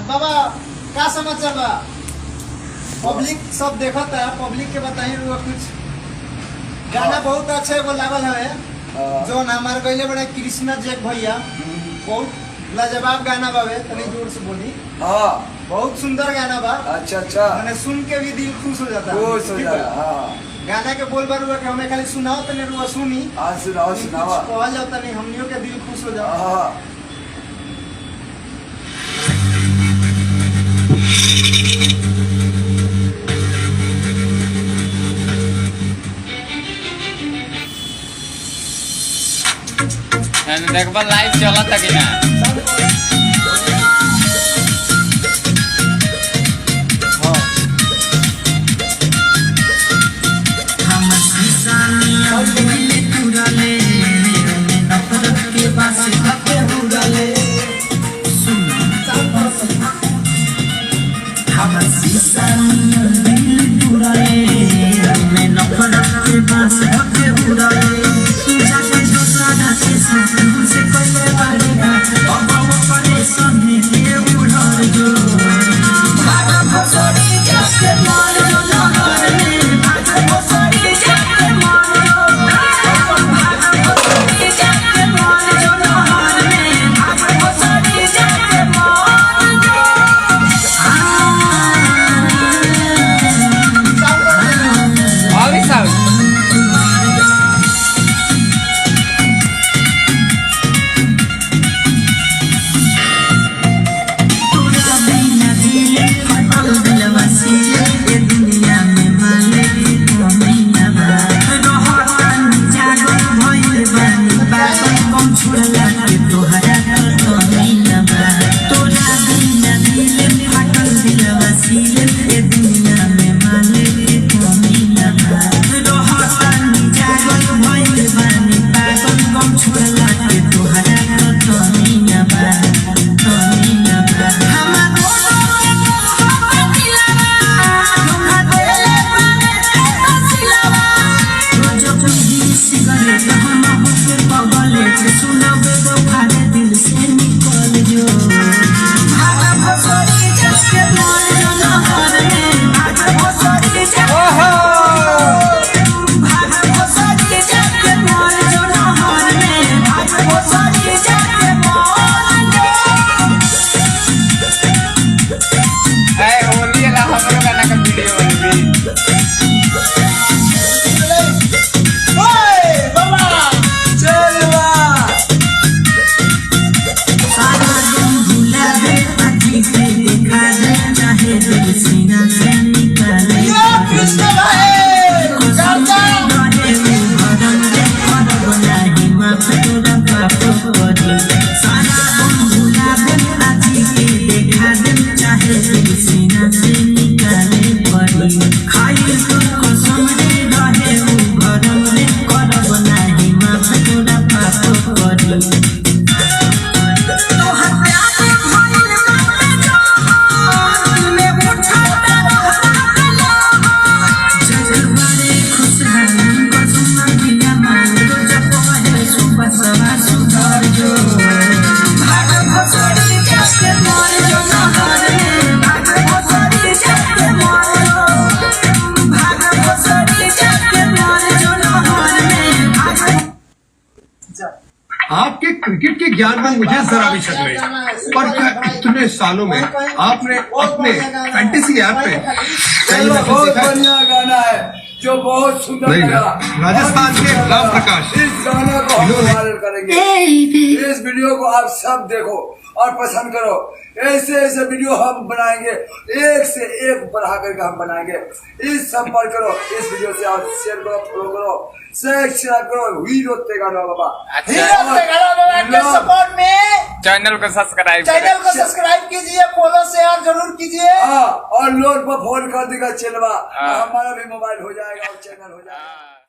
बाबा क्या समाचार बा? पब्लिक सब देखत है, पब्लिक के बताइए कुछ गाना बहुत अच्छा एगो लागल है जो हमारे गईले बड़े कृष्णा जैक भैया, बहुत लाजवाब गाना बावे, तनी जोर से बोली। हाँ बहुत सुंदर गाना बा। अच्छा अच्छा, मैंने सुन के भी दिल खुश हो जाता है। खुश हो जाता है। हाँ गाना के बोल बार हुआ कि हमें खाली सुनाओ तनी रुआ सुनी। हाँ सुनाओ सुनाओ, कहल जाता नहीं, हमनियों के दिल खुश हो जाता। हाँ देखबा लाइव चलता कि ना। आपके क्रिकेट के ज्ञान में मुझे जरा भी शक नहीं, पर क्या इतने सालों में आपने अपने फैंटेसी ऐप पे बहुत बढ़िया गाना है जो बहुत सुंदर नहीं लगा। राजस्थान के राम प्रकाश इस गाने को हम वायरल करेंगे। इस वीडियो को आप सब देखो और पसंद करो। ऐसे ऐसे वीडियो हम बनाएंगे, एक से एक बढ़ा करके हम बनाएंगे। इस संपर्क करो इस वीडियो से, आप शेयर करो, फॉलो करो, सब्सक्राइब करो। हीरो तेगानो बाबा, हीरो तेगानो बाबा के सपोर्ट में चैनल को सब्सक्राइब कीजिए, फॉलो शेयर जरूर कीजिए। और लोड पर फोन कर देगा चलवा, हमारा भी मोबाइल हो जाएगा और चैनल हो जाएगा।